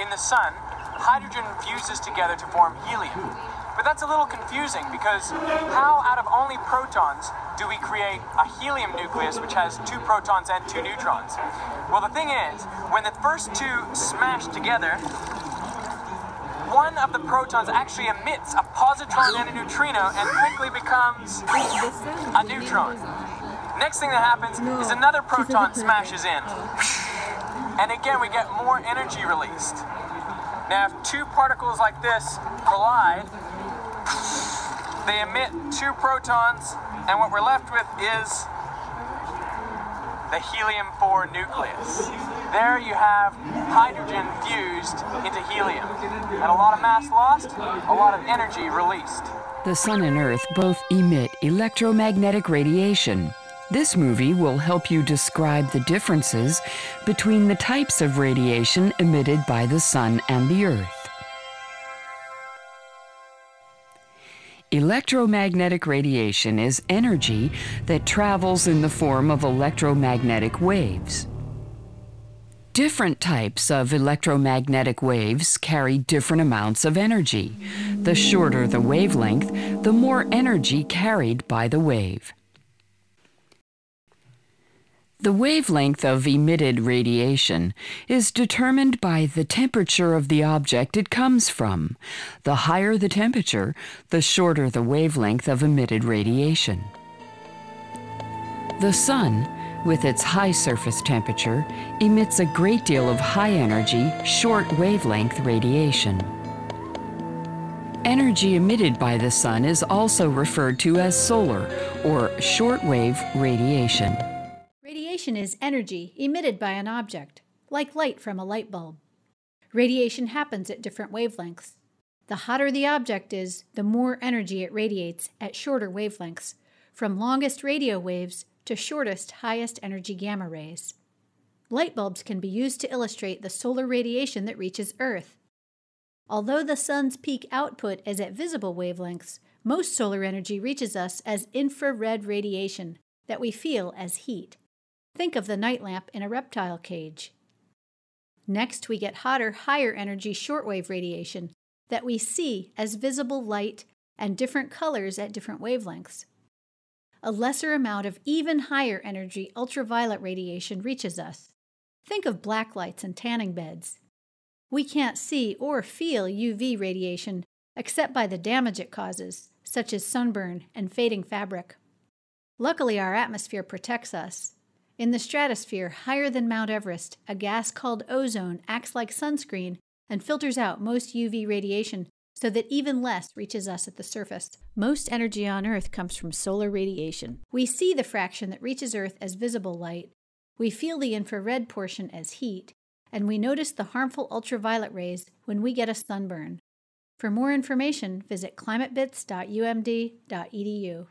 In the sun, hydrogen fuses together to form helium. But that's a little confusing because how out of only protons do we create a helium nucleus which has 2 protons and 2 neutrons? Well, the thing is, when the first two smash together, one of the protons actually emits a positron and a neutrino and quickly becomes a neutron. Next thing that happens is another proton smashes in. And again, we get more energy released. Now, if two particles like this collide, they emit 2 protons, and what we're left with is the helium-4 nucleus. There you have hydrogen fused into helium. And a lot of mass lost, a lot of energy released. The Sun and Earth both emit electromagnetic radiation. This movie will help you describe the differences between the types of radiation emitted by the Sun and the Earth. Electromagnetic radiation is energy that travels in the form of electromagnetic waves. Different types of electromagnetic waves carry different amounts of energy. The shorter the wavelength, the more energy carried by the wave. The wavelength of emitted radiation is determined by the temperature of the object it comes from. The higher the temperature, the shorter the wavelength of emitted radiation. The Sun, with its high surface temperature, emits a great deal of high-energy, short wavelength radiation. Energy emitted by the Sun is also referred to as solar or shortwave radiation. Radiation is energy emitted by an object, like light from a light bulb. Radiation happens at different wavelengths. The hotter the object is, the more energy it radiates at shorter wavelengths, from longest radio waves to shortest, highest energy gamma rays. Light bulbs can be used to illustrate the solar radiation that reaches Earth. Although the Sun's peak output is at visible wavelengths, most solar energy reaches us as infrared radiation that we feel as heat. Think of the night lamp in a reptile cage. Next, we get hotter, higher energy shortwave radiation that we see as visible light and different colors at different wavelengths. A lesser amount of even higher energy ultraviolet radiation reaches us. Think of black lights and tanning beds. We can't see or feel UV radiation except by the damage it causes, such as sunburn and fading fabric. Luckily, our atmosphere protects us. In the stratosphere higher than Mount Everest, a gas called ozone acts like sunscreen and filters out most UV radiation so that even less reaches us at the surface. Most energy on Earth comes from solar radiation. We see the fraction that reaches Earth as visible light, we feel the infrared portion as heat, and we notice the harmful ultraviolet rays when we get a sunburn. For more information, visit climatebits.umd.edu.